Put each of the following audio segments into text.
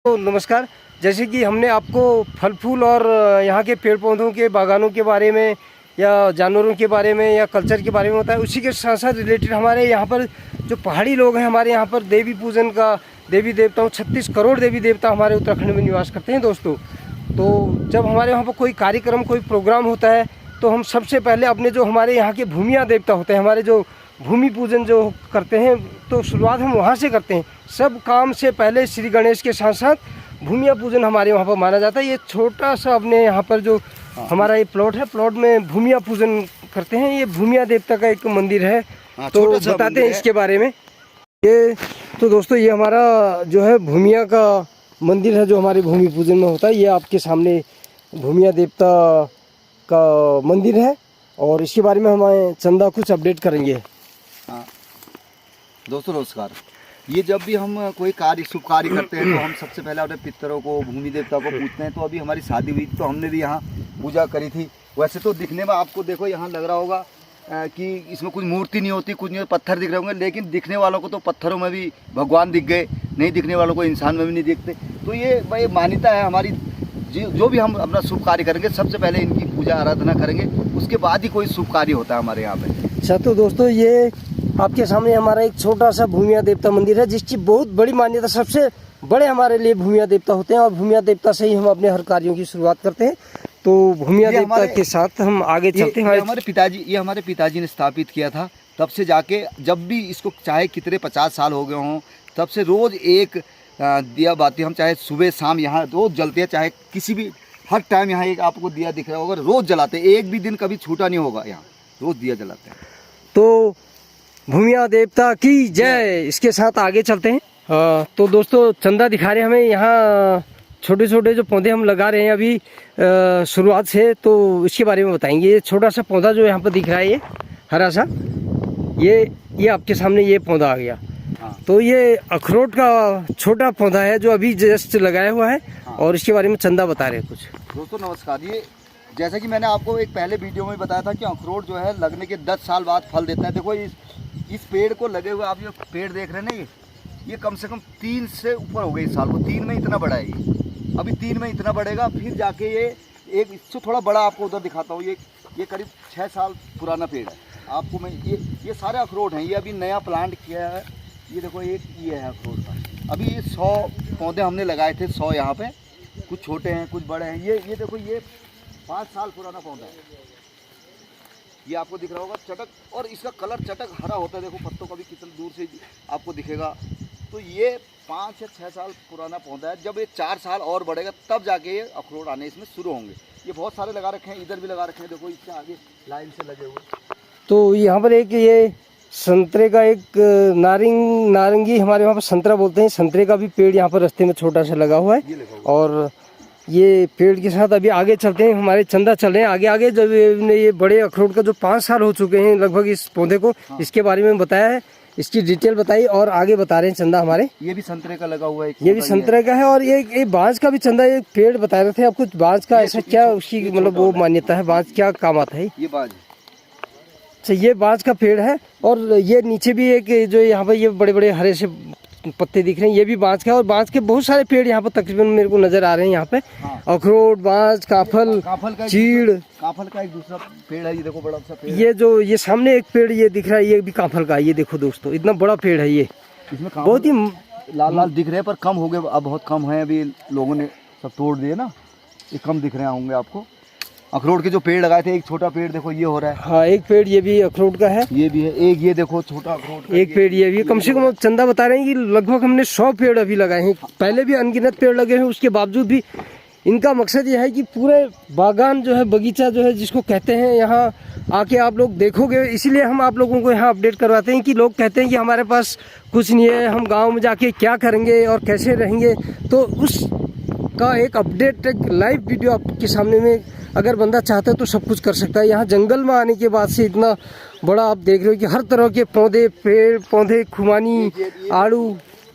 तो नमस्कार। जैसे कि हमने आपको फल फूल और यहाँ के पेड़ पौधों के बागानों के बारे में या जानवरों के बारे में या कल्चर के बारे में बताया, उसी के साथ साथ रिलेटेड हमारे यहाँ पर जो पहाड़ी लोग हैं, हमारे यहाँ पर देवी पूजन का, देवी देवताओं 36 करोड़ देवी देवता हमारे उत्तराखंड में निवास करते हैं दोस्तों। तो जब हमारे यहाँ पर कोई कार्यक्रम, कोई प्रोग्राम होता है तो हम सबसे पहले अपने जो हमारे यहाँ के भूमिया देवता होते हैं, हमारे जो भूमि पूजन जो करते हैं, तो शुरुआत हम वहाँ से करते हैं। सब काम से पहले श्री गणेश के साथ साथ भूमिया पूजन हमारे वहाँ पर माना जाता है। ये छोटा सा अपने यहाँ पर जो हमारा ये प्लॉट है, प्लॉट में भूमिया पूजन करते हैं। ये भूमिया देवता का एक मंदिर है, तो बताते हैं इसके बारे में। ये तो दोस्तों ये हमारा जो है भूमिया का मंदिर है, जो हमारे भूमि पूजन में होता है। ये आपके सामने भूमिया देवता का मंदिर है और इसके बारे में हमें चंदा कुछ अपडेट करेंगे। दोस्तों नमस्कार। ये जब भी हम कोई कार्य, शुभ कार्य करते हैं तो हम सबसे पहले अपने पितरों को, भूमि देवता को पूछते हैं। तो अभी हमारी शादी हुई तो हमने भी यहाँ पूजा करी थी। वैसे तो दिखने में आपको देखो यहाँ लग रहा होगा कि इसमें कुछ मूर्ति नहीं होती, कुछ नहीं, पत्थर दिख रहे होंगे, लेकिन दिखने वालों को तो पत्थरों में भी भगवान दिख गए, नहीं दिखने वालों को इंसान में भी नहीं दिखते। तो ये भाई मान्यता है हमारी, जो भी हम अपना शुभ कार्य करेंगे सबसे पहले इनकी पूजा आराधना करेंगे, उसके बाद ही कोई शुभ कार्य होता है हमारे यहाँ पे। अच्छा, तो दोस्तों ये आपके सामने हमारा एक छोटा सा भूमिया देवता मंदिर है, जिसकी बहुत बड़ी मान्यता, सबसे बड़े हमारे लिए भूमिया देवता होते हैं और भूमिया देवता से ही हम अपने हर कार्यों की शुरुआत करते हैं। तो भूमिया देवता के साथ हम आगे चलते हैं। ये हमारे पिताजी ने स्थापित किया था। तब से जाके जब भी इसको, चाहे कितने 50 साल हो गए हों, तब से रोज़ एक दिया बाती हम चाहे सुबह शाम यहाँ रोज़ जलते हैं। चाहे किसी भी हर टाइम यहाँ एक आपको दिया दिख रहा होगा, रोज़ जलाते हैं। एक भी दिन कभी छूटा नहीं होगा, यहाँ रोज़ दिया जलाते हैं। तो भूमिया देवता की जय। इसके साथ आगे चलते हैं। तो दोस्तों चंदा दिखा रहे हैं हमें यहाँ छोटे छोटे जो पौधे हम लगा रहे हैं अभी शुरुआत से, तो इसके बारे में बताएंगे। ये छोटा सा पौधा जो यहाँ पर दिख रहा है, ये हरा सा, ये आपके सामने ये पौधा आ गया। तो ये अखरोट का छोटा पौधा है जो अभी जस्ट लगाया हुआ है। और इसके बारे में चंदा बता रहे हैं कुछ। दोस्तों नमस्कार। ये जैसा कि मैंने आपको एक पहले वीडियो में बताया था कि अखरोट जो है लगने के 10 साल बाद फल देता है। देखो इस पेड़ को लगे हुए आप जो पेड़ देख रहे हैं ना, ये कम से कम 3 से ऊपर हो गए इस साल को। 3 में इतना बड़ा है ये, अभी 3 में इतना बढ़ेगा। फिर जाके ये एक इससे थोड़ा बड़ा आपको उधर दिखाता हूँ। ये करीब 6 साल पुराना पेड़ है। आपको मैं ये सारे अखरोट हैं, ये अभी नया प्लांट किया है। ये देखो ये है अखरोट का। अभी ये 100 पौधे हमने लगाए थे, 100 यहाँ पे, कुछ छोटे हैं कुछ बड़े हैं। ये देखो ये 5 साल पुराना पौधा है। ये आपको दिख रहा होगा चटक, और इसका कलर चटक हरा होता है। देखो पत्तों का भी कितना दूर से आपको दिखेगा। तो ये 5 या 6 साल पुराना पौधा है। जब ये 4 साल और बढ़ेगा तब जाके ये अखरोट आने इसमें शुरू होंगे। ये बहुत सारे लगा रखे हैं, इधर भी लगा रखे हैं, देखो इसके आगे लाइन से लगे हुए। तो यहाँ पर एक ये संतरे का एक नारंगी, हमारे वहाँ पर संतरा बोलते हैं, संतरे का भी पेड़ यहाँ पर रास्ते में छोटा सा लगा हुआ है। और ये पेड़ के साथ अभी आगे चलते हैं, हमारे चंदा चल रहे हैं आगे आगे। जब ये बड़े अखरोट का जो 5 साल हो चुके हैं लगभग इस पौधे को, इसके बारे में बताया है, इसकी डिटेल बताई और आगे बता रहे हैं चंदा हमारे। ये भी संतरे का लगा हुआ है, ये भी संतरे का है। और ये बांस का भी चंदा, एक पेड़ बता रहे थे आपको, बांस का ऐसा क्या उसकी मतलब वो मान्यता है, बांस क्या काम आता है? ये बांस, अच्छा ये बांस का पेड़ है। और ये नीचे भी एक जो यहाँ पर ये बड़े बड़े हरे से पत्ते दिख रहे हैं, ये भी बांस का है। और बांस के बहुत सारे पेड़ यहाँ पर तकरीबन मेरे को नजर आ रहे हैं यहाँ पे। अखरोट, बांस, काफल, चीड़, काफल का एक दूसरा पेड़ है। ये देखो बड़ा सा पेड़। ये सामने एक पेड़ ये दिख रहा है, ये भी काफल का है। ये देखो दोस्तों इतना बड़ा पेड़ है, ये इसमें बहुत ही लाल लाल दिख रहे हैं, पर कम हो गए, अब बहुत कम है। अभी लोगों ने सब तोड़ दिए ना, ये कम दिख रहे होंगे आपको। अखरोट के जो पेड़ लगाए थे, एक छोटा पेड़ देखो ये हो रहा है। हाँ एक पेड़ ये भी अखरोट का है, ये भी है एक। ये देखो छोटा अखरोट, एक पेड़ ये भी। कम से कम चंदा बता रहे हैं कि लगभग हमने 100 पेड़ अभी लगाए हैं। पहले भी अनगिनत पेड़ लगे हैं, उसके बावजूद भी इनका मकसद ये है कि पूरे बागान जो है, बगीचा जो है जिसको कहते हैं, यहाँ आके आप लोग देखोगे। इसीलिए हम आप लोगों को यहाँ अपडेट करवाते हैं कि लोग कहते हैं कि हमारे पास कुछ नहीं है, हम गाँव में जाके क्या करेंगे और कैसे रहेंगे। तो उस का एक अपडेट, एक लाइव वीडियो आपके सामने में अगर बंदा चाहता है तो सब कुछ कर सकता है। यहाँ जंगल में आने के बाद से इतना बड़ा आप देख रहे हो कि हर तरह के पौधे, पेड़ पौधे, खुमानी, आड़ू,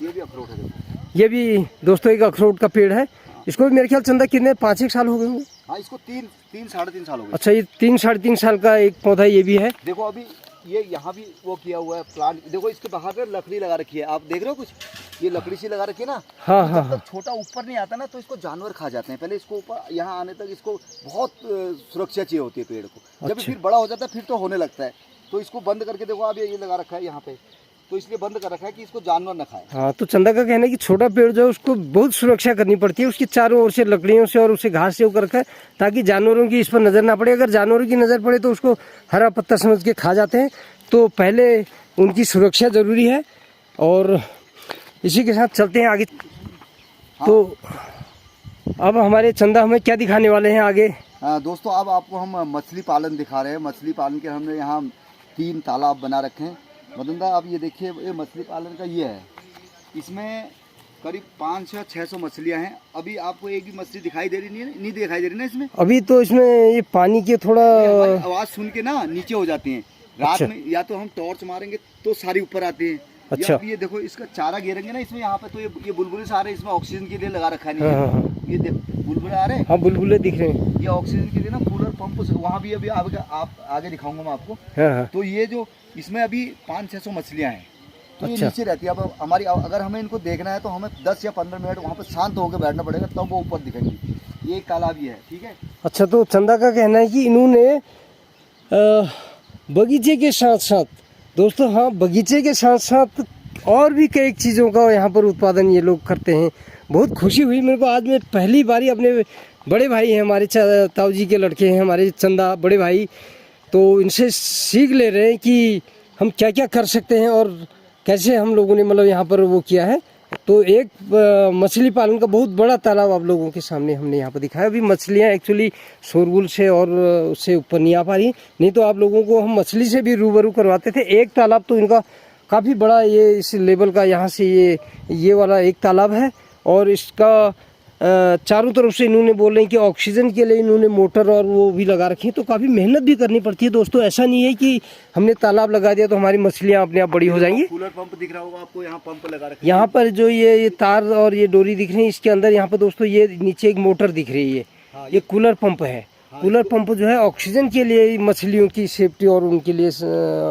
ये भी अखरोट है। ये भी दोस्तों एक अखरोट का पेड़ है। इसको भी मेरे ख्याल चंदा कितने 5-1 साल हो गए होंगे। हाँ इसको 3 साढ़े 3 साल हो गए। अच्छा ये 3 साढ़े 3 साल का एक पौधा ये भी है। देखो अभी ये यहाँ भी वो किया हुआ है प्लांट। देखो इसके बाहर पे लकड़ी लगा रखी है, आप देख रहे हो कुछ, ये लकड़ी सी लगा रखी है ना। हाँ हाँ जब तक छोटा ऊपर नहीं आता ना तो इसको जानवर खा जाते हैं। पहले इसको ऊपर यहाँ आने तक इसको बहुत सुरक्षा चाहिए होती है पेड़ को। जब फिर बड़ा हो जाता है फिर तो होने लगता है। तो इसको बंद करके देखो, आप ये लगा रखा है यहाँ पे, तो इसलिए बंद कर रखा है कि इसको जानवर न खाए। हाँ, तो चंदा का कहना है कि छोटा पेड़ जो है उसको बहुत सुरक्षा करनी पड़ती है, उसकी चारों ओर से लकड़ियों से और उसे घास से ऊपर रखा है ताकि जानवरों की इस पर नज़र ना पड़े। अगर जानवरों की नज़र पड़े तो उसको हरा पत्ता समझ के खा जाते हैं। तो पहले उनकी सुरक्षा ज़रूरी है और इसी के साथ चलते हैं आगे। हाँ। तो अब हमारे चंदा हमें क्या दिखाने वाले हैं आगे? दोस्तों अब आपको हम मछली पालन दिखा रहे हैं। मछली पालन के हमने यहाँ 3 तालाब बना रखे हैं। मदनदा आप ये देखिए, ये मछली पालन का ये है, इसमें करीब 500-600 मछलियाँ हैं। अभी आपको एक भी मछली दिखाई दे रही नहीं दिखाई दे रही ना इसमें। अभी तो इसमें ये पानी के थोड़ा आवाज़ सुन के ना नीचे हो जाती हैं। रात अच्छा। में या तो हम टॉर्च मारेंगे तो सारी ऊपर आती हैं। अच्छा। या ये देखो इसका चारा गिरेंगे ना इसमें, यहाँ पे तो ये बुलबुले सारे इसमें ऑक्सीजन के लिए लगा रखा है। हाँ हाँ, ये बुलबुले आ रहे हैं। हाँ बुलबुले दिख रहे हैं। ये ऑक्सीजन के लिए ना कूलर पंप वहाँ भी अभी आप आगे दिखाऊंगा मैं आपको। हाँ हाँ। तो ये जो इसमें अभी 500-600 मछलियाँ हैं। तो ये अच्छा। नीचे रहती है। अब हमारी अगर हमें इनको देखना है तो हमें 10 या 15 मिनट वहाँ पे शांत होकर बैठना पड़ेगा, तब वो ऊपर दिखेंगी। ये एक तालाब ये है, ठीक है। अच्छा, तो चंदा का कहना है कि इन्होंने बगीचे के साथ साथ, दोस्तों हाँ, बगीचे के साथ साथ और भी कई चीज़ों का यहाँ पर उत्पादन ये लोग करते हैं। बहुत खुशी हुई मेरे को। आज मैं पहली बारी अपने बड़े भाई हैं, हमारे ताऊ जी के लड़के हैं हमारे चंदा बड़े भाई, तो इनसे सीख ले रहे हैं कि हम क्या क्या कर सकते हैं और कैसे हम लोगों ने मतलब यहाँ पर वो किया है। तो एक मछली पालन का बहुत बड़ा तालाब आप लोगों के सामने हमने यहाँ पर दिखाया। अभी मछलियाँ एक्चुअली शोरगुल से और उससे ऊपर नहीं आ पा रही, नहीं तो आप लोगों को हम मछली से भी रूबरू करवाते थे। एक तालाब तो इनका काफ़ी बड़ा, ये इस लेवल का, यहाँ से ये वाला एक तालाब है और इसका चारों तरफ से इन्होंने बोल रहे हैं कि ऑक्सीजन के लिए इन्होंने मोटर और वो भी लगा रखी है। तो काफ़ी मेहनत भी करनी पड़ती है दोस्तों। ऐसा नहीं है कि हमने तालाब लगा दिया तो हमारी मछलियाँ अपने आप बड़ी हो जाएंगी। कूलर पंप दिख रहा होगा आपको, यहाँ पंप लगा रखा है। यहाँ पर जो ये तार और ये डोरी दिख रही है, इसके अंदर यहाँ पर दोस्तों ये नीचे एक मोटर दिख रही है। हाँ, ये कूलर पंप है। कूलर पंप जो है ऑक्सीजन के लिए, मछलियों की सेफ्टी और उनके लिए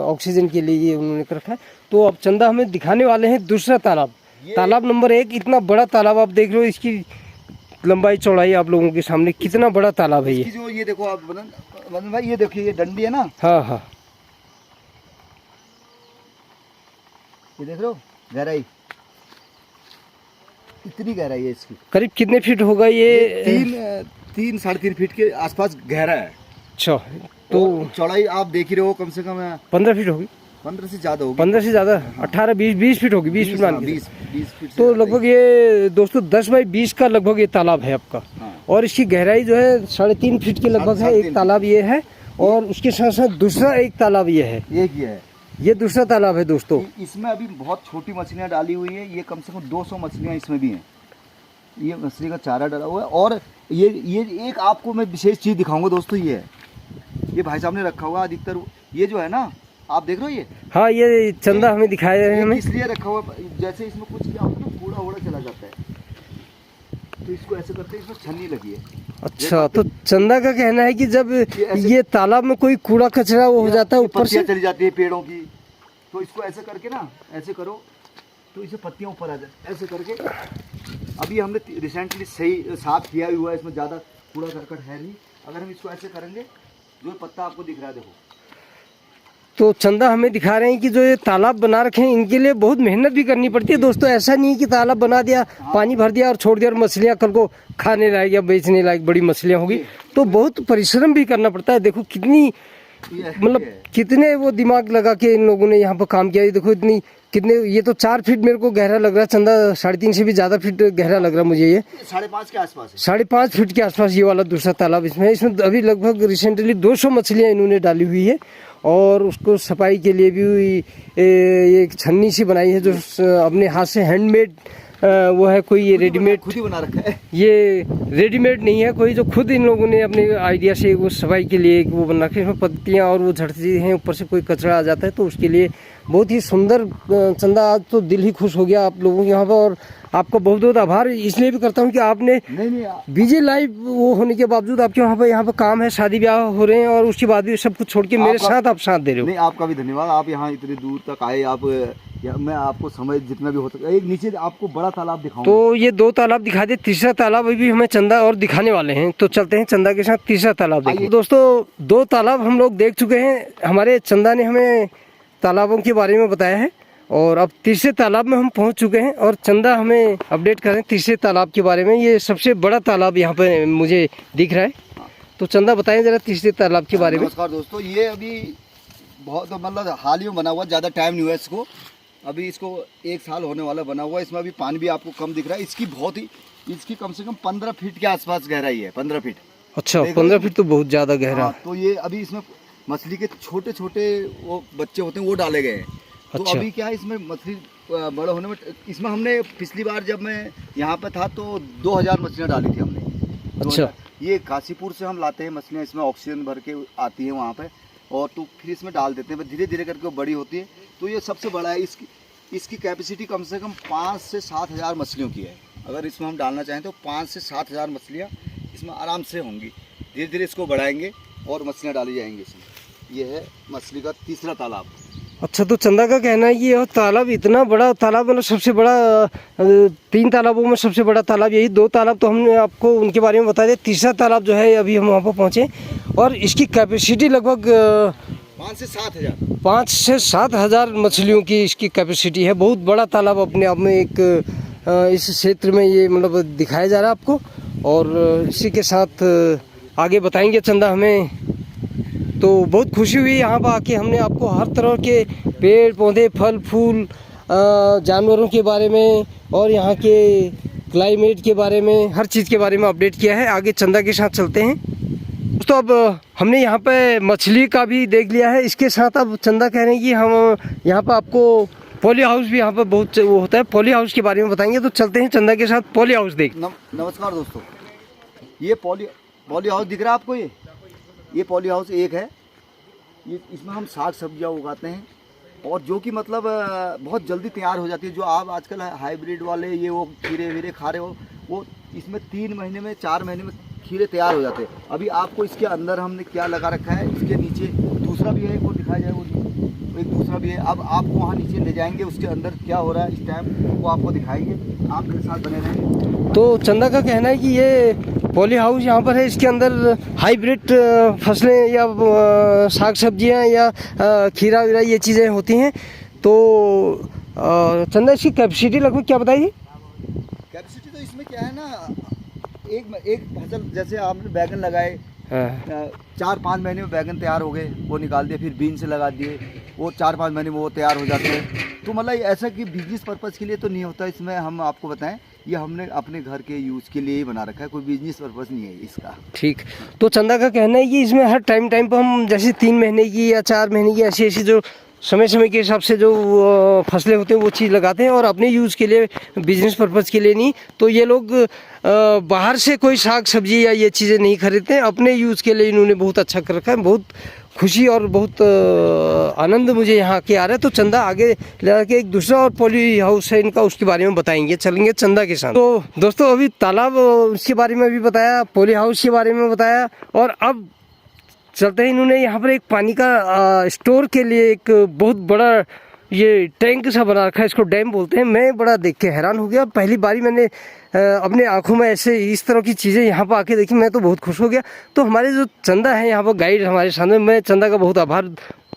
ऑक्सीजन के लिए ये उन्होंने कर रखा है। तो अब चंदा हमें दिखाने वाले हैं दूसरा तालाब, तालाब नंबर 1। इतना बड़ा तालाब आप देख रहे हो, इसकी लंबाई चौड़ाई आप लोगों के सामने, कितना बड़ा तालाब है ये। जो ये देखो आप मदन भाई, ये देखिए ये डंडी है ना। हाँ हाँ, ये देख रहे हो गहराई, इतनी गहराई है इसकी। करीब कितने फीट होगा ये? 3-3.5 फीट के आसपास गहरा है। अच्छा, तो चौड़ाई आप देख ही रहे हो, कम से कम 15 फीट होगी। 15 से ज़्यादा होगी। 15 से ज़्यादा, 18-20 फीट होगी। 20 फीट मान के 20 फीट से तो लगभग ये दोस्तों 10 बाई 20 का लगभग ये तालाब है आपका। हाँ। और इसकी गहराई जो है 3.5 फीट के लगभग है। एक तालाब ये है और उसके साथ साथ दूसरा एक तालाब ये है। एक ही है, ये दूसरा तालाब है दोस्तों। इसमें अभी बहुत छोटी मछलियाँ डाली हुई है। ये कम से कम 200 मछलियाँ इसमें भी हैं। ये मछली का चारा डाला हुआ है। और ये एक आपको मैं विशेष चीज़ दिखाऊंगा दोस्तों, ये है, ये भाई साहब ने रखा हुआ अधिकतर, ये जो है ना आप देख रहे हो ये। हाँ, ये चंदा हमें दिखाया है हमें। इसलिए रखा हुआ, जैसे इसमें कुछ क्या होता है ना, कूड़ा वूड़ा चला जाता है तो इसको ऐसे करते हैं, इसमें छन्नी लगी है। अच्छा, तो चंदा का कहना है कि जब ये तालाब में कोई कूड़ा कचरा वो हो जाता है ऊपर से, चली जाती है पेड़ों की, तो इसको ऐसे करके ना, ऐसे करो तो इसे पत्तियां ऊपर आ जाए, ऐसे करके। अभी हमने रिसेंटली सही साफ किया हुआ है, इसमें ज़्यादा कूड़ा करकट है नहीं। अगर हम इसको ऐसे करेंगे, जो पत्ता आपको दिख रहा है देखो। तो चंदा हमें दिखा रहे हैं कि जो ये तालाब बना रखे हैं इनके लिए बहुत मेहनत भी करनी पड़ती है दोस्तों। ऐसा नहीं है कि तालाब बना दिया, पानी भर दिया और छोड़ दिया और मछलियाँ कल को खाने लायक या बेचने लायक बड़ी मछलियाँ होगी। तो बहुत परिश्रम भी करना पड़ता है। देखो कितनी, मतलब कितने वो दिमाग लगा के इन लोगों ने यहाँ पर काम किया। ये देखो इतनी, कितने, ये तो 4 फीट मेरे को गहरा लग रहा है। चंदा 3.5 से भी ज़्यादा फीट गहरा लग रहा है मुझे। ये 5.5 के आसपास है। 5.5 फीट के आसपास ये वाला दूसरा तालाब इसमें अभी लगभग रिसेंटली 200 मछलियाँ इन्होंने डाली हुई है। और उसको सफाई के लिए भी एक छन्नी सी बनाई है जो अपने हाथ से हैंडमेड वो है। कोई ये रेडीमेड खुद ही बना रखा है, ये रेडीमेड नहीं है कोई, जो खुद इन लोगों ने अपने आइडिया से वो सफाई के लिए वो बना रखे। इसमें पत्तियाँ और वो झड़ती हैं ऊपर से, कोई कचरा आ जाता है तो उसके लिए बहुत ही सुंदर चंदा, आज तो दिल ही खुश हो गया आप लोगों के यहाँ पर। और आपका बहुत बहुत आभार इसलिए भी करता हूँ कि आपने बिजी लाइफ वो होने के बावजूद आपके यहाँ पर काम है, शादी ब्याह हो रहे हैं और उसके बाद भी सब कुछ छोड़ के मेरे साथ आप साथ दे रहे हो। नहीं, आपका भी धन्यवाद। आप यहाँ इतनी दूर तक आए, आप मैं आपको समय जितना भी हो सकता है। एक नीचे आपको बड़ा तालाब दिखाऊंगा। तो ये 2 तालाब दिखा दे, तीसरा तालाब अभी हमें चंदा और दिखाने वाले हैं, तो चलते हैं चंदा के साथ तीसरा तालाब देखिए। दोस्तों 2 तालाब हम लोग देख चुके हैं, हमारे चंदा ने हमें तालाबों के बारे में बताया है और अब तीसरे तालाब में हम पहुंच चुके हैं और चंदा हमें अपडेट करें तीसरे तालाब के बारे में। ये सबसे बड़ा तालाब यहाँ पे मुझे दिख रहा है, तो चंदा बताएं जरा तीसरे तालाब के बारे में। नमस्कार दोस्तों, ये अभी बहुत मतलब हाल ही में बना हुआ, ज़्यादा टाइम नहीं हुआ इसको, अभी इसको 1 साल होने वाला बना हुआ है। इसमें अभी पानी भी आपको कम दिख रहा है। इसकी कम से कम 15 फीट के आसपास गहराई है, 15 फीट। अच्छा, 15 फीट तो बहुत ज़्यादा गहरा। तो ये अभी इसमें मछली के छोटे छोटे वो बच्चे होते हैं, वो डाले गए हैं। तो अच्छा। अभी क्या है, इसमें मछली बड़ा होने में, इसमें हमने पिछली बार जब मैं यहाँ पे था तो 2000 मछलियाँ डाली थी हमने। अच्छा। ये काशीपुर से हम लाते हैं मछलियाँ, इसमें ऑक्सीजन भर के आती है वहाँ पे, और तो फिर इसमें डाल देते हैं, धीरे धीरे करके वो बड़ी होती है। तो ये सबसे बड़ा है। इसकी कैपेसिटी कम से कम 5 से 7 हज़ार मछलियों की है। अगर इसमें हम डालना चाहें तो 5 से 7 हज़ार मछलियाँ इसमें आराम से होंगी। धीरे धीरे इसको बढ़ाएंगे और मछलियाँ डाली जाएंगी इसमें। ये है मछली का तीसरा तालाब। अच्छा, तो चंदा का कहना है कि यह तालाब इतना बड़ा तालाब, मतलब सबसे बड़ा 3 तालाबों में सबसे बड़ा तालाब यही। 2 तालाब तो हमने आपको उनके बारे में बता दिया, तीसरा तालाब जो है अभी हम वहाँ पर पहुँचे और इसकी कैपेसिटी लगभग 5 से 7 हज़ार 5 से 7 हज़ार मछलियों की इसकी कैपेसिटी है। बहुत बड़ा तालाब अपने आप में एक इस क्षेत्र में ये मतलब दिखाया जा रहा है आपको, और इसी के साथ आगे बताएंगे चंदा हमें। तो बहुत खुशी हुई यहाँ पर आके, हमने आपको हर तरह के पेड़ पौधे, फल फूल, जानवरों के बारे में और यहाँ के क्लाइमेट के बारे में, हर चीज़ के बारे में अपडेट किया है। आगे चंदा के साथ चलते हैं। तो अब हमने यहाँ पे मछली का भी देख लिया है, इसके साथ अब चंदा कह रहे हैं कि हम यहाँ पर आपको पॉली हाउस भी यहाँ पर बहुत वो होता है, पॉली हाउस के बारे में बताएंगे। तो चलते हैं चंदा के साथ पॉली हाउस देख। नमस्कार दोस्तों, ये पॉली हाउस दिख रहा है आपको? ये पॉली हाउस एक है। ये इसमें हम साग सब्जियाँ उगाते हैं और जो कि मतलब बहुत जल्दी तैयार हो जाती है। जो आप आजकल हाइब्रिड वाले ये वो खीरे वीरे खा रहे हो, वो इसमें 3 महीने में 4 महीने में खीरे तैयार हो जाते हैं। अभी आपको इसके अंदर हमने क्या लगा रखा है, इसके नीचे दूसरा भी है, वो दिखाया जाए, वो एक दूसरा भी है। अब आपको वहाँ नीचे ले जाएंगे, उसके अंदर क्या हो रहा है इस टाइम वो आपको दिखाएंगे। आप मेरे साथ बने रहेंगे। तो चंदा का कहना है कि ये पॉली हाउस यहाँ पर है, इसके अंदर हाइब्रिड फसलें या साग सब्जियाँ या खीरा वीरा ये चीज़ें होती हैं। तो चंदा इसकी कैपेसिटी लगभग क्या बताइए? कैपेसिटी तो इसमें क्या है ना, एक फसल जैसे आपने बैगन लगाए, 4-5 महीने में बैगन तैयार हो गए, वो निकाल दिए, फिर बीन से लगा दिए, वो 4-5 महीने में वो तैयार हो जाते हैं। तो मतलब ऐसा कि बिजनेस पर्पज़ के लिए तो नहीं होता। इसमें हम आपको बताएं, ये हमने अपने घर के यूज़ के लिए ही बना रखा है, कोई बिजनेस पर्पज़ नहीं है इसका। ठीक। तो चंदा का कहना है कि इसमें हर टाइम पर हम जैसे 3 महीने की या 4 महीने की ऐसी जो समय समय के हिसाब से जो फसलें होते हैं वो चीज़ लगाते हैं और अपने यूज़ के लिए, बिजनेस पर्पज़ के लिए नहीं। तो ये लोग बाहर से कोई साग सब्जी या ये चीज़ें नहीं खरीदते हैं, अपने यूज़ के लिए इन्होंने बहुत अच्छा कर रखा है। बहुत खुशी और बहुत आनंद मुझे यहाँ के आ रहा है। तो चंदा आगे ले के एक दूसरा और पॉली हाउस है इनका, उसके बारे में बताएंगे, चलेंगे चंदा के साथ। तो दोस्तों अभी तालाब उसके बारे में भी बताया, पॉली हाउस के बारे में बताया, और अब चलते हैं। इन्होंने यहाँ पर एक पानी का स्टोर के लिए एक बहुत बड़ा ये टैंक सा बना रखा है, इसको डैम बोलते हैं। मैं बड़ा देख के हैरान हो गया, पहली बारी मैंने अपने आंखों में ऐसे इस तरह की चीज़ें यहाँ पर आके देखी, मैं तो बहुत खुश हो गया। तो हमारे जो चंदा है यहाँ पर गाइड हमारे सामने, मैं चंदा का बहुत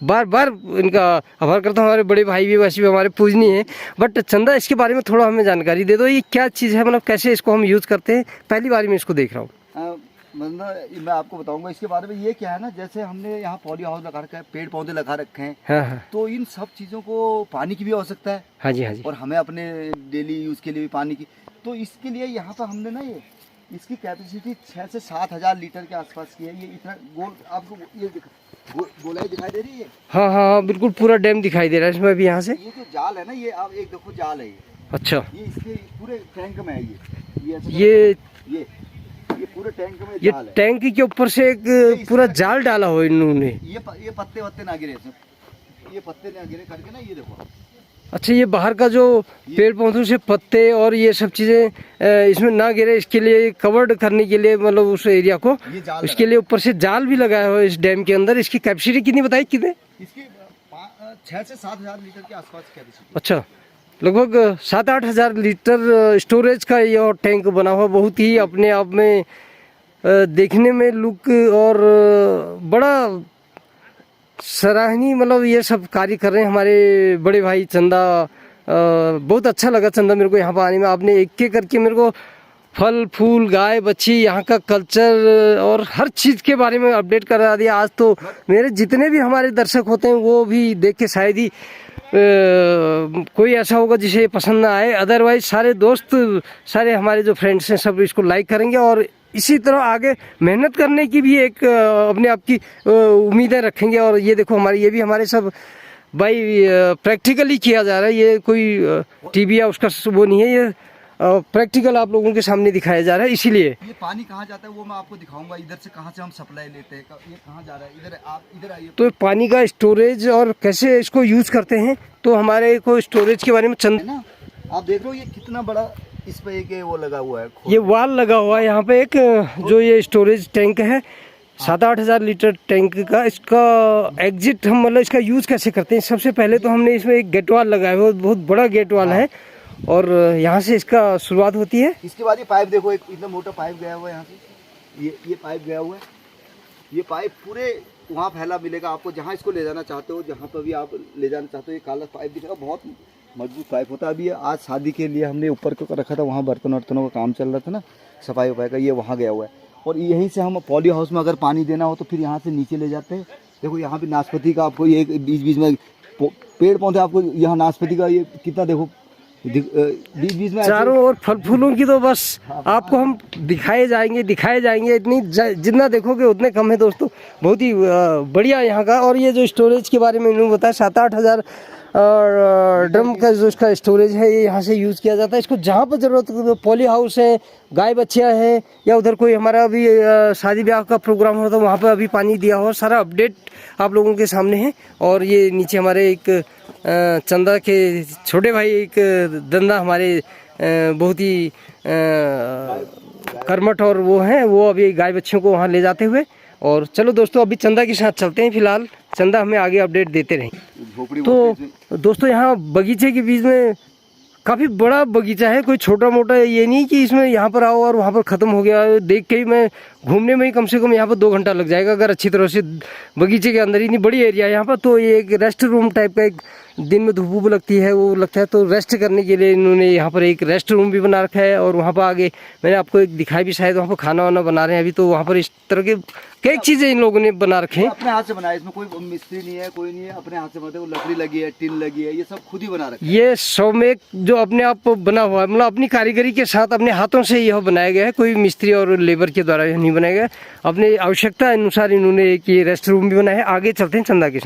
बार बार इनका आभार करता हूँ। हमारे बड़े भाई भी वैसे भी हमारे पूजनीय हैं। बट चंदा इसके बारे में थोड़ा हमें जानकारी दे दो, ये क्या चीज़ है, मतलब कैसे इसको हम यूज़ करते हैं? पहली बार मैं इसको देख रहा हूँ। मतलब मैं आपको बताऊंगा इसके बारे में। ये क्या है ना, जैसे हमने यहाँ पॉली हाउस लगा रखा है, पेड़ पौधे लगा रखे हैं। हाँ। तो इन सब चीज़ों को पानी की भी आवश्यकता है। हाँ जी, हाँ जी। और हमें अपने डेली यूज़ के लिए भी पानी की, तो इसके लिए यहाँ पर हमने ना ये इसकी कैपेसिटी 6 से 7 हज़ार लीटर के आसपास की है। ये इतना गोल आपको ये गोलाई दिखाई दे रही है? हाँ हाँ हाँ, बिल्कुल पूरा डैम दिखाई दे रहा है इसमें भी यहाँ से। ये जो जाल है ना, ये आप एक देखो जाल है ये। अच्छा। ये इसके पूरे टैंक में है ये पूरे टैंक में ये जाल है। टैंक के ऊपर से एक पूरा जाल डाला हो इन्होंने। ये पत्ते वत्ते ना गिरे इसमें। ये पत्ते ना गिरे करके ना, ये देखो। अच्छा, ये बाहर का जो पेड़ पौधों से पत्ते और ये सब चीज़ें इसमें ना गिरे, इसके लिए कवर्ड करने के लिए, मतलब उस एरिया को, इसके लिए ऊपर से जाल भी लगाया हुआ है इस डैम के अंदर। इसकी कैपेसिटी कितनी बताई, कितने? इसकी 6 से 7 हज़ार लीटर के आसपास कैपेसिटी। अच्छा, लगभग 7-8 हज़ार लीटर स्टोरेज का ये टैंक बना हुआ, बहुत ही अपने आप में देखने में लुक और बड़ा सराहनीय, मतलब ये सब कार्य कर रहे हैं हमारे बड़े भाई चंदा। बहुत अच्छा लगा चंदा मेरे को यहाँ पर आने में। आपने एक एक करके मेरे को फल फूल, गाय बच्ची, यहाँ का कल्चर और हर चीज़ के बारे में अपडेट करा दिया। आज तो मेरे जितने भी हमारे दर्शक होते हैं वो भी देख के शायद ही कोई ऐसा होगा जिसे ये पसंद ना आए। अदरवाइज सारे दोस्त, सारे हमारे जो फ्रेंड्स हैं, सब इसको लाइक करेंगे और इसी तरह आगे मेहनत करने की भी एक अपने आप की उम्मीदें रखेंगे। और ये देखो हमारी, ये भी हमारे सब भाई प्रैक्टिकली किया जा रहा है। ये कोई टीवी या उसका वो नहीं है, ये प्रैक्टिकल आप लोगों के सामने दिखाया जा रहा है। इसीलिए ये पानी कहाँ जाता है वो मैं आपको दिखाऊंगा, इधर से कहाँ से हम सप्लाई लेते हैं, ये कहाँ जा रहा है, इधर आप इधर आइए। तो पानी का स्टोरेज और कैसे इसको यूज करते हैं, तो हमारे को स्टोरेज के बारे में चंद ना, आप देख लो ये कितना बड़ा इस पे एक वो लगा हुआ है, ये वाल लगा हुआ है यहाँ पे एक, जो ये स्टोरेज टैंक है 7-8 हज़ार लीटर टैंक का। इसका एग्जिट हम, मतलब इसका यूज कैसे करते हैं? सबसे पहले तो हमने इसमें एक गेट वाल लगाया हुआ, बहुत बड़ा गेट वाल है, और यहाँ से इसका शुरुआत होती है। इसके बाद ये पाइप देखो, एक इतना मोटा पाइप गया हुआ है यहाँ से, ये पाइप गया हुआ है। ये पाइप पूरे वहाँ फैला मिलेगा आपको, जहाँ इसको ले जाना चाहते हो, जहाँ पर भी आप ले जाना चाहते हो। ये काला पाइप दिखेगा, बहुत मजबूत पाइप होता है। अभी ये आज शादी के लिए हमने ऊपर को रखा था, वहाँ बर्तन वर्तनों का काम चल रहा था ना, सफाई वफाई का, ये वहाँ गया हुआ है। और यहीं से हम पॉली हाउस में अगर पानी देना हो तो फिर यहाँ से नीचे ले जाते हैं। देखो यहाँ पे नाशपाती का आपको ये बीच बीच में पेड़ पौधे, आपको यहाँ नाशपाती का ये कितना देखो बीच बीच में चारों ओर फल फूलों की तो बस आपको हम दिखाए जाएंगे। इतनी जितना देखोगे उतने कम है दोस्तों। बहुत ही बढ़िया यहाँ का। और ये जो स्टोरेज के बारे में इन्होंने बताया, 7-8 हज़ार ड्रम का जो इसका स्टोरेज है, ये यहाँ से यूज़ किया जाता है। इसको जहाँ पर ज़रूरत हो, पॉली हाउस है, गाय बच्चियाँ हैं, या उधर कोई हमारा अभी शादी ब्याह का प्रोग्राम हो तो वहाँ पर अभी पानी दिया हो, सारा अपडेट आप लोगों के सामने है। और ये नीचे हमारे एक चंदा के छोटे भाई, एक धंधा हमारे बहुत ही कर्मठ और वो हैं, वो अभी गाय बच्चियों को वहाँ ले जाते हुए। और चलो दोस्तों अभी चंदा के साथ चलते हैं, फिलहाल चंदा हमें आगे अपडेट देते रहें। तो दोस्तों यहाँ बगीचे के बीच में काफ़ी बड़ा बगीचा है, कोई छोटा मोटा ये नहीं कि इसमें यहाँ पर आओ और वहाँ पर ख़त्म हो गया। देख के ही मैं घूमने में ही कम से कम यहाँ पर 2 घंटा लग जाएगा, अगर अच्छी तरह से बगीचे के अंदर। इतनी बड़ी एरिया है यहाँ पर। तो ये एक रेस्ट रूम टाइप का, एक दिन में धूप लगती है वो लगता है, तो रेस्ट करने के लिए इन्होंने यहाँ पर एक रेस्ट रूम भी बना रखा है। और वहाँ पर आगे मैंने आपको एक दिखाई भी, शायद वहाँ पर खाना वाना बना रहे हैं अभी। तो वहाँ पर इस तरह के कई चीज़ें इन लोगों ने बना रखे हैं, अपने हाथ से बनाया। इसमें कोई मिस्त्री नहीं है, कोई नहीं है, अपने हाथ से बनाते। वो लकड़ी लगी है, टिन लगी है, ये सब खुद ही बना रखे। ये सौमेक जो अपने आप बना हुआ है, मतलब अपनी कारीगरी के साथ अपने हाथों से यह बनाया गया है, कोई मिस्त्री और लेबर के द्वारा यह नहीं बनाया गया। अपने आवश्यकता अनुसार इन्होंने एक ये रेस्ट रूम भी बनाया है। आगे चलते हैं चंदा के,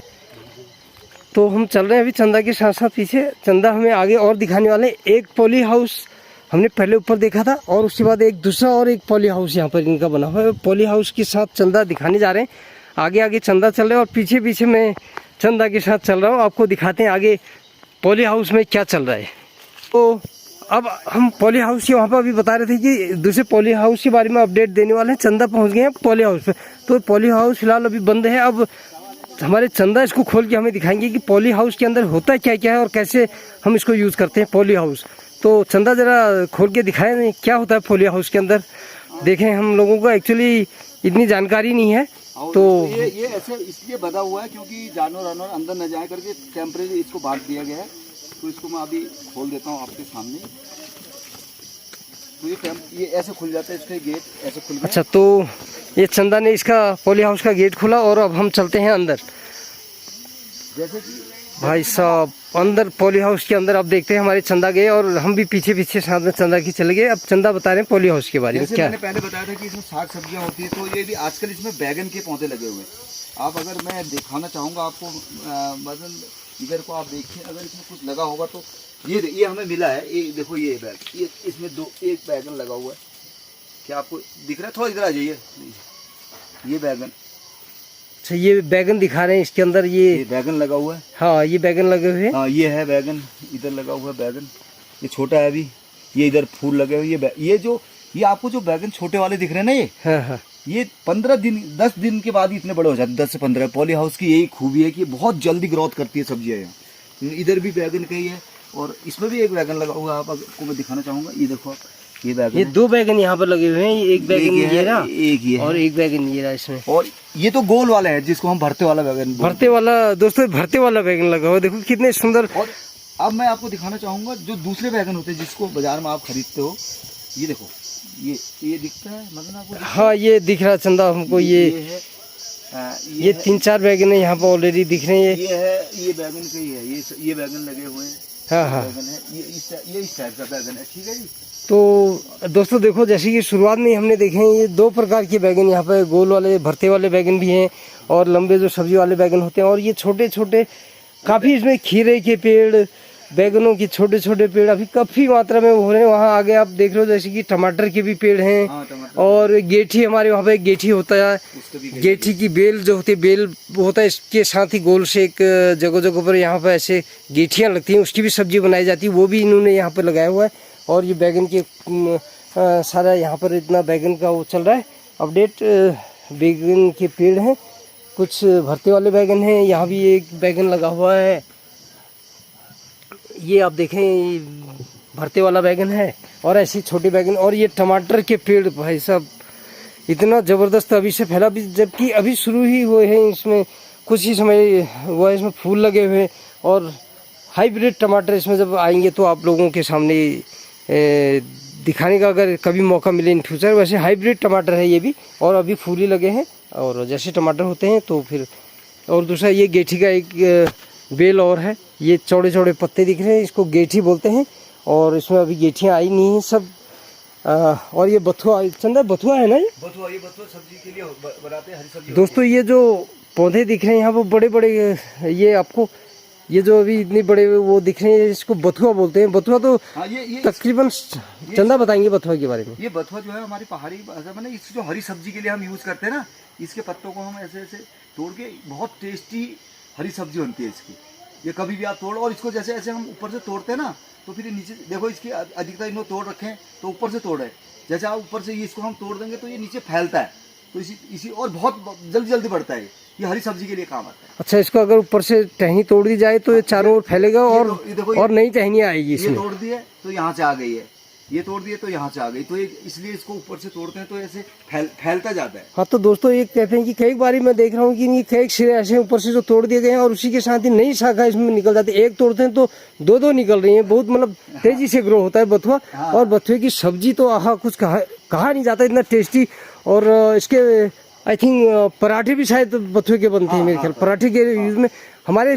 तो हम चल रहे हैं अभी चंदा के साथ साथ पीछे। चंदा हमें आगे और दिखाने वाले हैं। एक पॉली हाउस हमने पहले ऊपर देखा था, और उसके बाद एक दूसरा और एक पॉली हाउस यहाँ पर इनका बना हुआ है। पॉली हाउस के साथ चंदा दिखाने जा रहे हैं। आगे आगे चंदा चल रहा है और पीछे पीछे मैं चंदा के साथ चल रहा हूँ। आपको दिखाते हैं आगे पॉली हाउस में क्या चल रहा है। तो अब हम पॉली हाउस के वहाँ पर अभी बता रहे थे कि दूसरे पॉली हाउस के बारे में अपडेट देने वाले हैं। चंदा पहुँच गए हैं पॉली हाउस पे। तो पॉली हाउस फिलहाल अभी बंद है। अब हमारे चंदा इसको खोल के हमें दिखाएंगे कि पॉली हाउस के अंदर होता क्या क्या है और कैसे हम इसको यूज़ करते हैं पॉली हाउस। तो चंदा ज़रा खोल के दिखाएं नहीं क्या होता है पॉली हाउस के अंदर। देखें, हम लोगों को एक्चुअली इतनी जानकारी नहीं है। तो ये ऐसे इसलिए बना हुआ है क्योंकि जानवर अंदर न जाए करके टेम्परेरी इसको बांट दिया गया है। तो इसको मैं अभी खोल देता हूँ आपके सामने। तो ये ऐसे खुल जाता है, इसका गेट ऐसे खुल गया। अच्छा, तो ये चंदा ने इसका पॉली हाउस का गेट खोला और अब हम चलते हैं अंदर। जैसे कि भाई साहब अंदर पॉली हाउस के अंदर अब देखते हैं। हमारे चंदा गए और हम भी पीछे पीछे साथ में चंदा की चले गए। अब चंदा बता रहे हैं पॉली हाउस के बारे में। क्या मैंने पहले बताया था कि इसमें साग सब्जियां होती है, तो ये भी आजकल इसमें बैगन के पौधे लगे हुए हैं। आप अगर मैं दिखाना चाहूँगा आपको, वजन इधर को आप देखिए, अगर इसमें कुछ लगा होगा तो ये हमें मिला है। ये देखो ये बैग, ये इसमें एक बैगन लगा हुआ है। क्या आपको दिख रहा है? थोड़ा इधर आ जाइए। ये बैगन अच्छा, ये बैगन दिखा रहे हैं इसके अंदर ये बैगन लगा हुआ है। हाँ, ये बैगन लगे हुए हैं। हाँ, ये है बैगन, इधर लगा हुआ है बैगन, ये छोटा है अभी, ये इधर फूल लगे हुए। ये आपको जो बैगन छोटे वाले दिख रहे हैं ना, ये हाँ हाँ, ये 15 दिन 10 दिन के बाद ही इतने बड़े हो जाते हैं, 10 से 15। पॉली हाउस की यही खूबी है कि बहुत जल्दी ग्रोथ करती है सब्जियाँ यहाँ। इधर भी बैगन का ही है और इसमें भी एक बैगन लगा हुआ है, आपको मैं दिखाना चाहूँगा। ये देखो आप, ये बैगन, ये 2 बैगन यहाँ पर लगे हुए हैं, एक बैगन ये रहा, एक ये और एक बैगन ये रहा इसमें। और ये तो गोल वाला है जिसको हम भरते वाला बैगन, भरते वाला। दोस्तों, भरते वाला बैगन लगा हुआ, देखो कितने सुंदर। और अब मैं आपको दिखाना चाहूँगा जो दूसरे बैगन होते हैं जिसको बाजार में आप खरीदते हो। ये देखो, ये दिखता है मतलब आपको? हाँ, ये दिख रहा चंदा हमको। ये है, ये 3-4 बैगन है यहाँ पर ऑलरेडी दिख रहे हैं। ये बैगन का ही है, ये बैगन लगे हुए हैं। हाँ हाँ, बैगन है, ये इस टाइप का बैगन है। ठीक है जी। तो दोस्तों देखो, जैसे कि शुरुआत में हमने देखे हैं, ये 2 प्रकार के बैगन यहाँ पे, गोल वाले भरते वाले बैगन भी हैं और लंबे जो सब्जी वाले बैगन होते हैं, और ये छोटे छोटे काफ़ी इसमें खीरे के पेड़, बैगनों के छोटे छोटे पेड़ अभी काफ़ी मात्रा में हो रहे हैं। वहाँ आगे आप देख रहे हो जैसे कि टमाटर के भी पेड़ हैं। हाँ, टमाटर। और गेठी, हमारे वहाँ पे गेठी होता है, गेठी की बेल जो होती है, बेल होता है, इसके साथ ही गोल से एक जगह जगह पर यहाँ पर ऐसे गेठियाँ लगती हैं, उसकी भी सब्जी बनाई जाती है, वो भी इन्होंने यहाँ पर लगाया हुआ है। और ये बैगन के सारा यहाँ पर इतना बैगन का वो चल रहा है अपडेट। बैगन के पेड़ हैं, कुछ भरते वाले बैगन हैं, यहाँ भी एक बैगन लगा हुआ है। ये आप देखें, भरते वाला बैगन है और ऐसे छोटे बैगन। और ये टमाटर के पेड़ भाई साहब इतना ज़बरदस्त अभी से फैला भी, जबकि अभी शुरू ही हुए हैं, इसमें कुछ ही समय हुआ है, इसमें फूल लगे हुए हैं। और हाइब्रिड टमाटर इसमें जब आएंगे तो आप लोगों के सामने दिखाने का अगर कभी मौका मिले इन फ्यूचर। वैसे हाइब्रिड टमाटर है ये भी, और अभी फूल ही लगे हैं, और जैसे टमाटर होते हैं तो फिर। और दूसरा ये गेठी का एक बेल और है, ये चौड़े चौड़े पत्ते दिख रहे हैं, इसको गेठी बोलते हैं। और इसमें अभी गेठियाँ आई नहीं हैं सब। और ये बथुआ, चंदा बथुआ है ना, ये बथुआ सब्जी के लिए बनाते हैं, हरी सब्जी। दोस्तों, ये जो पौधे दिख रहे हैं यहाँ पर बड़े बड़े, ये आपको ये जो अभी इतने बड़े वो दिख रहे हैं, इसको बथुआ बोलते हैं। बथुआ तो हाँ, ये तकरीबन चंदा बताएंगे बथुआ के बारे में। ये बथुआ जो है हमारी पहाड़ी भाषा में ना, इस जो हरी सब्जी के लिए हम यूज़ करते हैं ना, इसके पत्तों को हम ऐसे ऐसे तोड़ के, बहुत टेस्टी हरी सब्जी बनती है इसकी। ये कभी भी आप तोड़ो, और इसको जैसे ऐसे हम ऊपर से तोड़ते हैं ना, तो फिर ये नीचे देखो, इसकी अधिकता इन्होंने तोड़ रखे हैं तो ऊपर से तोड़े। जैसे आप ऊपर से ये इसको हम तोड़ देंगे तो ये नीचे फैलता है, तो इसी और बहुत जल्दी जल्दी बढ़ता है। ये हरी सब्जी के लिए काम आता है। अच्छा, इसको अगर ऊपर से टहनी तोड़ दी जाए तो ये चारों ओर फैलेगा, और नई टहनियाँ आएगी इसमें। ये तोड़ दी है तो यहाँ से आ गई है, ये तोड़ दिए तो यहाँ से आ गई, तो ये इसलिए इसको ऊपर से तोड़ते हैं तो ऐसे फैलता जाता है। हाँ, तो दोस्तों ये कहते हैं कि कई बारी मैं देख रहा हूँ कि ये कई सिरे ऐसे ऊपर से जो तोड़ दिए गए हैं, और उसी के साथ ही नई शाखा इसमें निकल जाती है। एक तोड़ते हैं तो 2-2 निकल रही हैं, बहुत मतलब तेजी से ग्रो होता है बथुआ। हाँ। और बथुए की सब्जी तो आहा, कुछ कहा नहीं जाता, इतना टेस्टी। और इसके आई थिंक पराठे भी शायद बथुए के बनते हैं मेरे ख्याल। पराठे के यूज में हमारे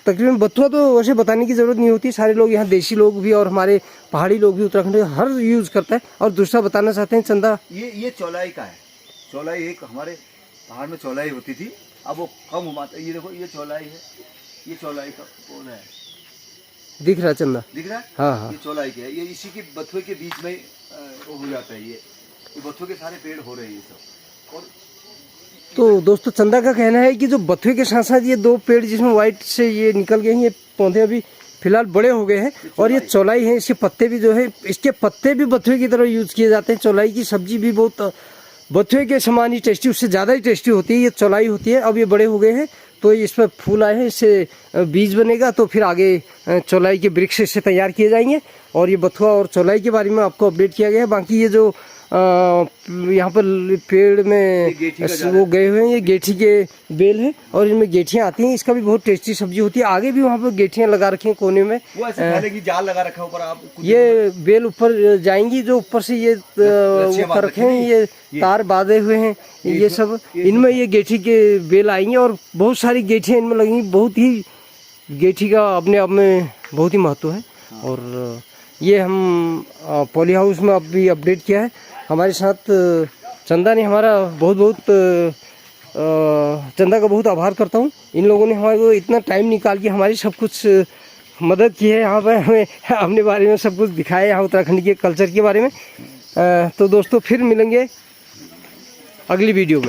तकरीबन बथुआ तो वैसे बताने की जरूरत नहीं होती, सारे लोग यहाँ देसी लोग भी और हमारे पहाड़ी लोग भी उत्तराखंड के हर यूज करता है। और दूसरा बताना चाहते हैं चंदा, ये चौलाई का है। चौलाई एक हमारे पहाड़ में चौलाई होती थी, अब वो कम हुआ। ये देखो, ये चौलाई है, ये चौलाई का पौधा है, दिख रहा है चंदा? दिख रहा है। हाँ हाँ, ये चौलाई के है, ये इसी के बथुए के बीच में वो हो जाता है। ये बथुए के सारे पेड़ हो रहे हैं ये सब। और तो दोस्तों, चंदा का कहना है कि जो बथुए के साथ साथ ये 2 पेड़ जिसमें व्हाइट से ये निकल गए हैं, ये पौधे अभी फिलहाल बड़े हो गए हैं। और ये चौलाई है, इसके पत्ते भी जो है, इसके पत्ते भी बथुए की तरह यूज किए जाते हैं। चौलाई की सब्जी भी बहुत बथुए के समान ही टेस्टी, उससे ज़्यादा ही टेस्टी होती है। ये चौलाई होती है। अब ये बड़े हो गए हैं तो इसमें फूल आए हैं, इससे बीज बनेगा, तो फिर आगे चौलाई के वृक्ष इससे तैयार किए जाएंगे। और ये बथुआ और चौलाई के बारे में आपको अपडेट किया गया है। बाकी ये जो यहाँ पर पेड़ में वो गए हुए हैं, ये गेठी के बेल है, और इनमें गेठियाँ आती हैं। इसका भी बहुत टेस्टी सब्जी होती है। आगे भी वहाँ पर गेठियाँ लगा रखी हैं कोने में, वो ऐसे फैलेगी, जाल लगा रखा ऊपर। आप ये बेल ऊपर जाएंगी, जो ऊपर से ये वो कर रखे हैं, ये तार बांधे हुए हैं, ये सब इनमें ये गेठी के बेल आएंगे। और बहुत सारी गेठियाँ इनमें लगेंगी। बहुत ही गेठी का अपने आप में बहुत ही महत्व है। और ये हम पॉली हाउस में अभी अपडेट किया है। हमारे साथ चंदा ने हमारा बहुत चंदा का बहुत आभार करता हूँ। इन लोगों ने हमारे को इतना टाइम निकाल के हमारी सब कुछ मदद की है, यहाँ पर हमें अपने बारे में सब कुछ दिखाया, यहाँ उत्तराखंड के कल्चर के बारे में। तो दोस्तों, फिर मिलेंगे अगली वीडियो में।